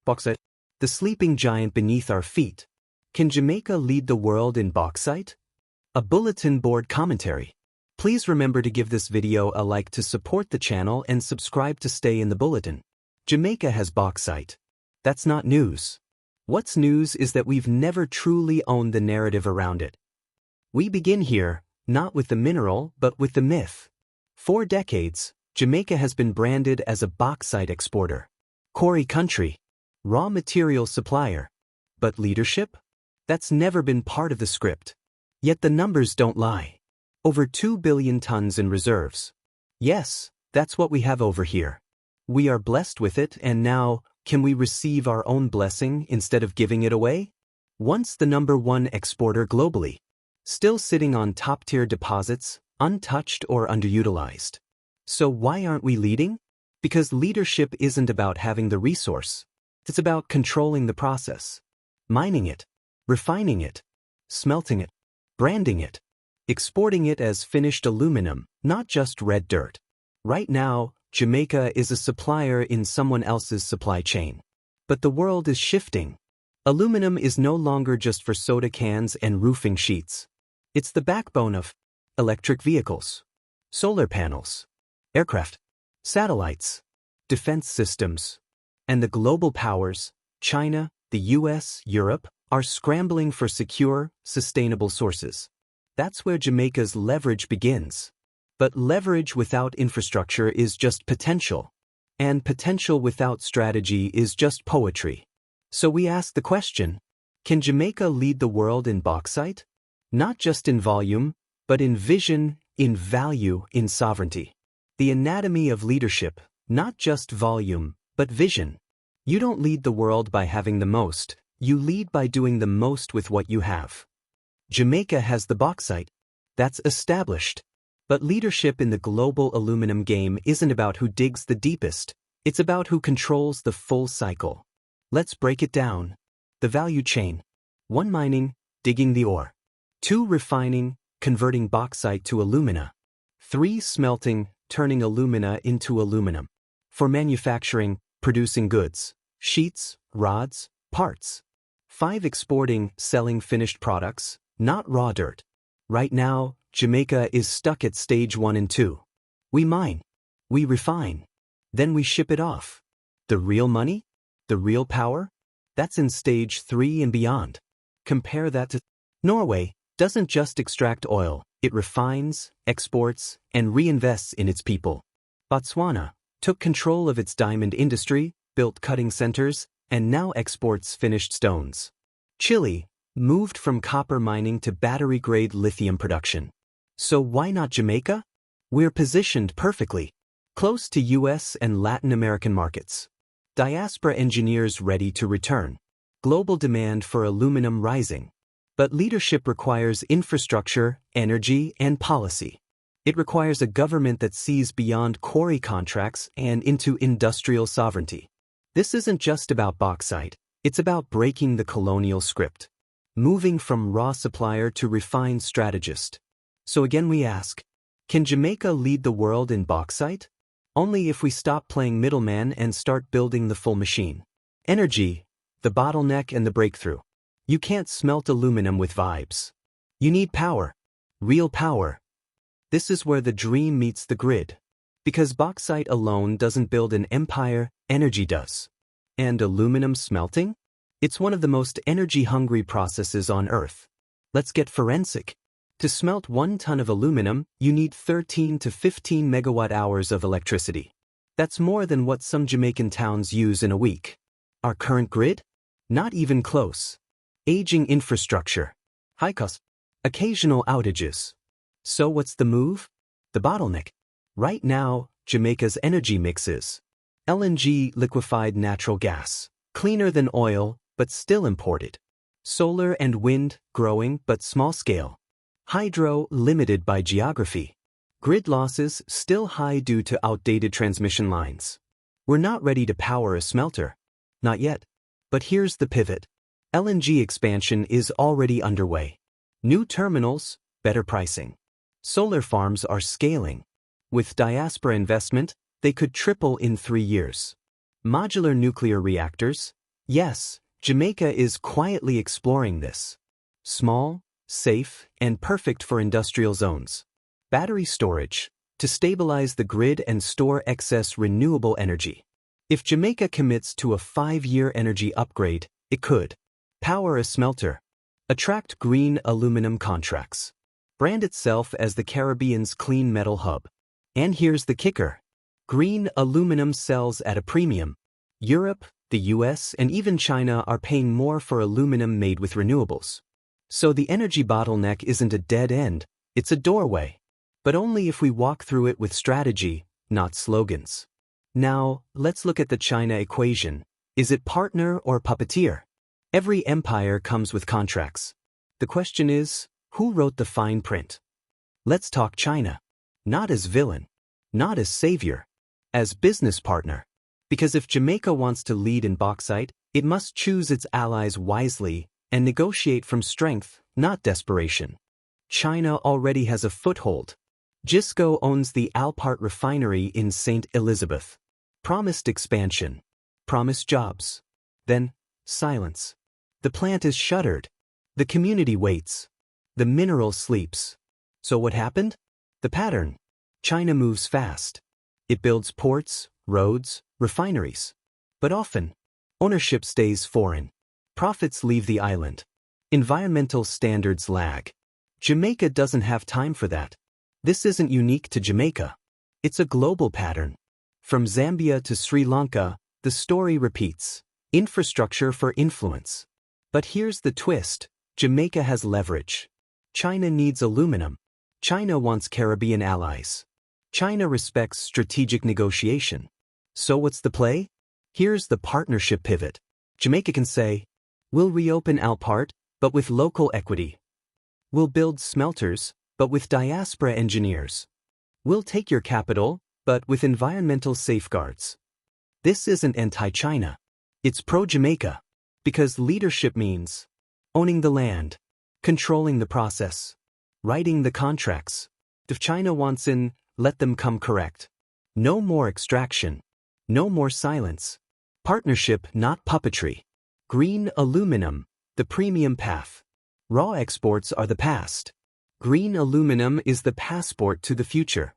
Bauxite, the sleeping giant beneath our feet. Can Jamaica lead the world in bauxite? A bulletin board commentary. Please remember to give this video a like to support the channel and subscribe to stay in the bulletin. Jamaica has bauxite. That's not news. What's news is that we've never truly owned the narrative around it. We begin here, not with the mineral, but with the myth. For decades, Jamaica has been branded as a bauxite exporter. Quarry country. Raw material supplier. But leadership? That's never been part of the script. Yet the numbers don't lie. Over 2 billion tons in reserves. Yes, that's what we have over here. We are blessed with it, and now, can we receive our own blessing instead of giving it away? Once the #1 exporter globally. Still sitting on top-tier deposits, untouched or underutilized. So why aren't we leading? Because leadership isn't about having the resource. It's about controlling the process. Mining it, refining it, smelting it, branding it, exporting it as finished aluminum, not just red dirt. Right now, Jamaica is a supplier in someone else's supply chain. But the world is shifting. Aluminum is no longer just for soda cans and roofing sheets. It's the backbone of electric vehicles, solar panels, aircraft, satellites, defense systems. And the global powers, China, the US, Europe, are scrambling for secure, sustainable sources. That's where Jamaica's leverage begins. But leverage without infrastructure is just potential. And potential without strategy is just poetry. So we ask the question, can Jamaica lead the world in bauxite? Not just in volume, but in vision, in value, in sovereignty. The anatomy of leadership, not just volume, but vision. You don't lead the world by having the most, you lead by doing the most with what you have. Jamaica has the bauxite. That's established. But leadership in the global aluminum game isn't about who digs the deepest, it's about who controls the full cycle. Let's break it down. The value chain. 1. Mining, digging the ore. 2. Refining, converting bauxite to alumina. 3. Smelting, turning alumina into aluminum. 4. Manufacturing, producing goods, sheets, rods, parts. 5. Exporting, selling finished products, not raw dirt. Right now, Jamaica is stuck at stage 1 and 2. We mine. We refine. Then we ship it off. The real money? The real power? That's in stage 3 and beyond. Compare that to Norway. Doesn't just extract oil, it refines, exports, and reinvests in its people. Botswana took control of its diamond industry, built cutting centers, and now exports finished stones. Chile moved from copper mining to battery-grade lithium production. So why not Jamaica? We're positioned perfectly, close to US and Latin American markets. Diaspora engineers ready to return. Global demand for aluminum rising. But leadership requires infrastructure, energy, and policy. It requires a government that sees beyond quarry contracts and into industrial sovereignty. This isn't just about bauxite, it's about breaking the colonial script. Moving from raw supplier to refined strategist. So again we ask, can Jamaica lead the world in bauxite? Only if we stop playing middleman and start building the full machine. Energy, the bottleneck and the breakthrough. You can't smelt aluminum with vibes. You need power. Real power. This is where the dream meets the grid. Because bauxite alone doesn't build an empire, energy does. And aluminum smelting? It's one of the most energy-hungry processes on Earth. Let's get forensic. To smelt 1 ton of aluminum, you need 13 to 15 megawatt-hours of electricity. That's more than what some Jamaican towns use in a week. Our current grid? Not even close. Aging infrastructure. High cost. Occasional outages. So what's the move? The bottleneck. Right now, Jamaica's energy mix is LNG, liquefied natural gas, cleaner than oil, but still imported. Solar and wind, growing but small scale. Hydro, limited by geography. Grid losses, still high due to outdated transmission lines. We're not ready to power a smelter. Not yet. But here's the pivot. LNG expansion is already underway. New terminals, better pricing. Solar farms are scaling. With diaspora investment, they could triple in 3 years. Modular nuclear reactors, Yes, Jamaica is quietly exploring this. Small, safe, and perfect for industrial zones. Battery storage, to stabilize the grid and store excess renewable energy. If Jamaica commits to a 5-year energy upgrade, it could power a smelter, attract green aluminum contracts, brand itself as the Caribbean's clean metal hub. And here's the kicker. Green aluminum sells at a premium. Europe, the US, and even China are paying more for aluminum made with renewables. So the energy bottleneck isn't a dead end, it's a doorway. But only if we walk through it with strategy, not slogans. Now, let's look at the China equation. Is it partner or puppeteer? Every empire comes with contracts. The question is, who wrote the fine print? Let's talk China. Not as villain, not as savior, as business partner. Because if Jamaica wants to lead in bauxite, it must choose its allies wisely and negotiate from strength, not desperation. China already has a foothold. Gisco owns the Alpart refinery in St. Elizabeth. Promised expansion. Promised jobs. Then, silence. The plant is shuttered. The community waits. The mineral sleeps. So what happened? The pattern. China moves fast. It builds ports, roads, refineries. But often, ownership stays foreign. Profits leave the island. Environmental standards lag. Jamaica doesn't have time for that. This isn't unique to Jamaica. It's a global pattern. From Zambia to Sri Lanka, the story repeats. Infrastructure for influence. But here's the twist. Jamaica has leverage. China needs aluminum. China wants Caribbean allies. China respects strategic negotiation. So what's the play? Here's the partnership pivot. Jamaica can say, we'll reopen Alpart, but with local equity. We'll build smelters, but with diaspora engineers. We'll take your capital, but with environmental safeguards. This isn't anti-China. It's pro-Jamaica. Because leadership means owning the land, controlling the process, writing the contracts. If China wants in, let them come correct. No more extraction. No more silence. Partnership, not puppetry. Green aluminum, the premium path. Raw exports are the past. Green aluminum is the passport to the future.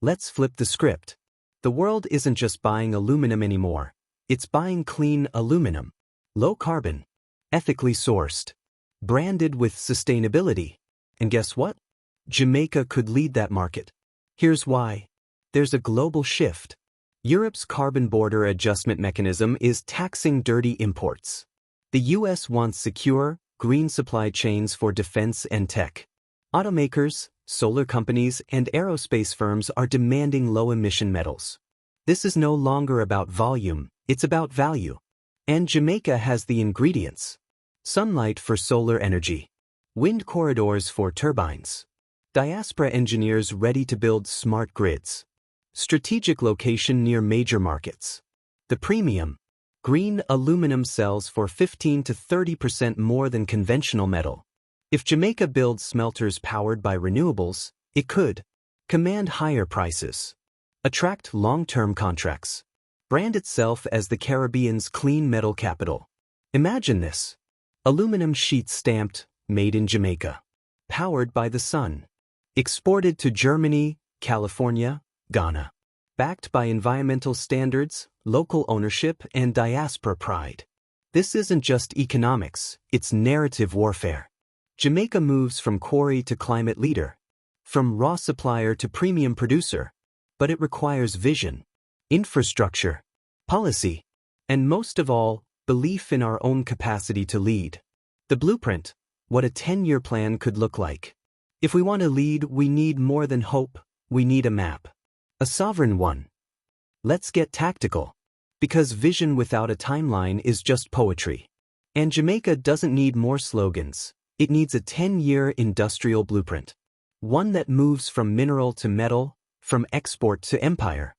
Let's flip the script. The world isn't just buying aluminum anymore. It's buying clean aluminum. Low carbon. Ethically sourced. Branded with sustainability. And guess what? Jamaica could lead that market. Here's why. There's a global shift. Europe's carbon border adjustment mechanism is taxing dirty imports. The US wants secure, green supply chains for defense and tech. Automakers, solar companies, and aerospace firms are demanding low-emission metals. This is no longer about volume, it's about value. And Jamaica has the ingredients. Sunlight for solar energy. Wind corridors for turbines. Diaspora engineers ready to build smart grids. Strategic location near major markets. The premium. Green aluminum sells for 15 to 30% more than conventional metal. If Jamaica builds smelters powered by renewables, it could command higher prices, attract long-term contracts, brand itself as the Caribbean's clean metal capital. Imagine this. Aluminum sheets stamped, made in Jamaica. Powered by the sun. Exported to Germany, California, Ghana. Backed by environmental standards, local ownership, and diaspora pride. This isn't just economics, it's narrative warfare. Jamaica moves from quarry to climate leader. From raw supplier to premium producer. But it requires vision, infrastructure, policy, and most of all, belief in our own capacity to lead. The blueprint, what a 10-year plan could look like. If we want to lead, we need more than hope, we need a map. A sovereign one. Let's get tactical. Because vision without a timeline is just poetry. And Jamaica doesn't need more slogans. It needs a 10-year industrial blueprint. One that moves from mineral to metal, from export to empire.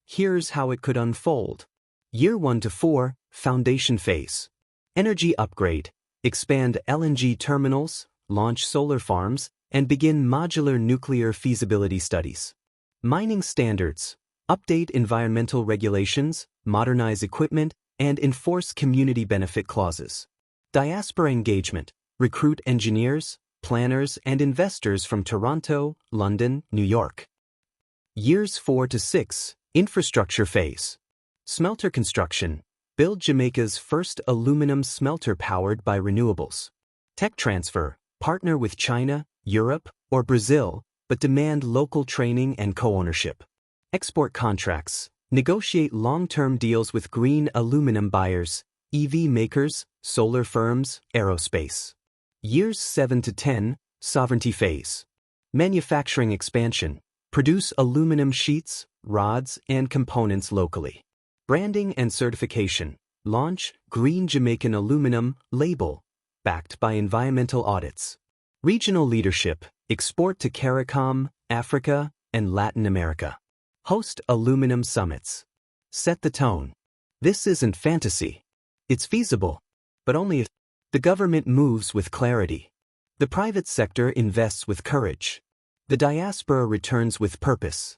Here's how it could unfold. Year 1 to 4, foundation phase. Energy upgrade. Expand LNG terminals, launch solar farms, and begin modular nuclear feasibility studies. Mining standards. Update environmental regulations, modernize equipment, and enforce community benefit clauses. Diaspora engagement, recruit engineers, planners, and investors from Toronto, London, New York. Years 4 to 6, infrastructure phase. Smelter construction, build Jamaica's first aluminum smelter powered by renewables. Tech transfer, partner with China, Europe, or Brazil, but demand local training and co-ownership. Export contracts, negotiate long-term deals with green aluminum buyers, EV makers, solar firms, aerospace. Years 7 to 10, sovereignty phase. Manufacturing expansion, produce aluminum sheets, rods, and components locally. Branding and certification, launch Green Jamaican Aluminum label, backed by environmental audits. Regional leadership, export to CARICOM, Africa, and Latin America. Host aluminum summits. Set the tone. This isn't fantasy. It's feasible, but only if the government moves with clarity. The private sector invests with courage. The diaspora returns with purpose.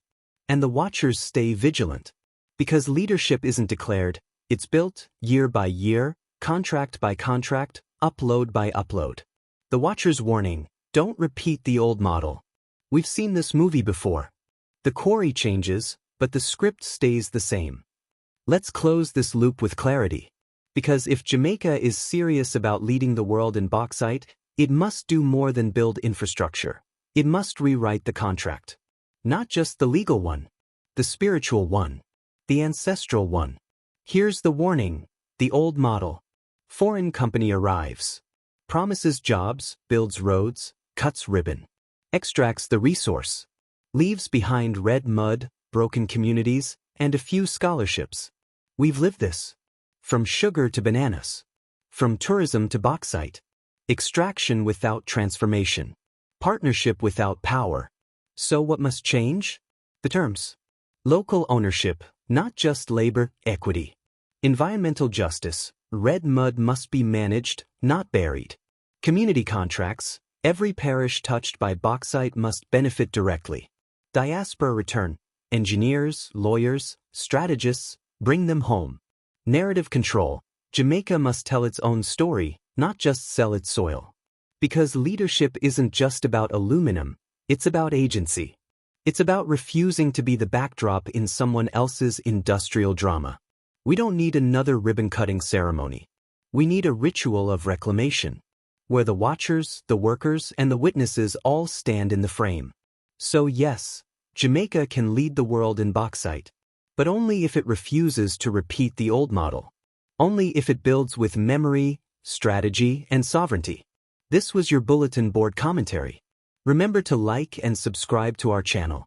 And the watchers stay vigilant. Because leadership isn't declared, it's built, year by year, contract by contract, upload by upload. The watcher's warning, don't repeat the old model. We've seen this movie before. The Quarry changes, but the script stays the same. Let's close this loop with clarity. Because if Jamaica is serious about leading the world in bauxite, it must do more than build infrastructure. It must rewrite the contract. Not just the legal one, the spiritual one, the ancestral one. Here's the warning, the old model. Foreign company arrives. Promises jobs, builds roads, cuts ribbon. Extracts the resource. Leaves behind red mud, broken communities, and a few scholarships. We've lived this. From sugar to bananas. From tourism to bauxite. Extraction without transformation. Partnership without power. So what must change? The terms. Local ownership, not just labor, equity. Environmental justice, red mud must be managed, not buried. Community contracts, every parish touched by bauxite must benefit directly. Diaspora return, engineers, lawyers, strategists, bring them home. Narrative control, Jamaica must tell its own story, not just sell its soil. Because leadership isn't just about aluminum, it's about agency. It's about refusing to be the backdrop in someone else's industrial drama. We don't need another ribbon-cutting ceremony. We need a ritual of reclamation, where the watchers, the workers, and the witnesses all stand in the frame. So yes, Jamaica can lead the world in bauxite, but only if it refuses to repeat the old model. Only if it builds with memory, strategy, and sovereignty. This was your bulletin board commentary. Remember to like and subscribe to our channel.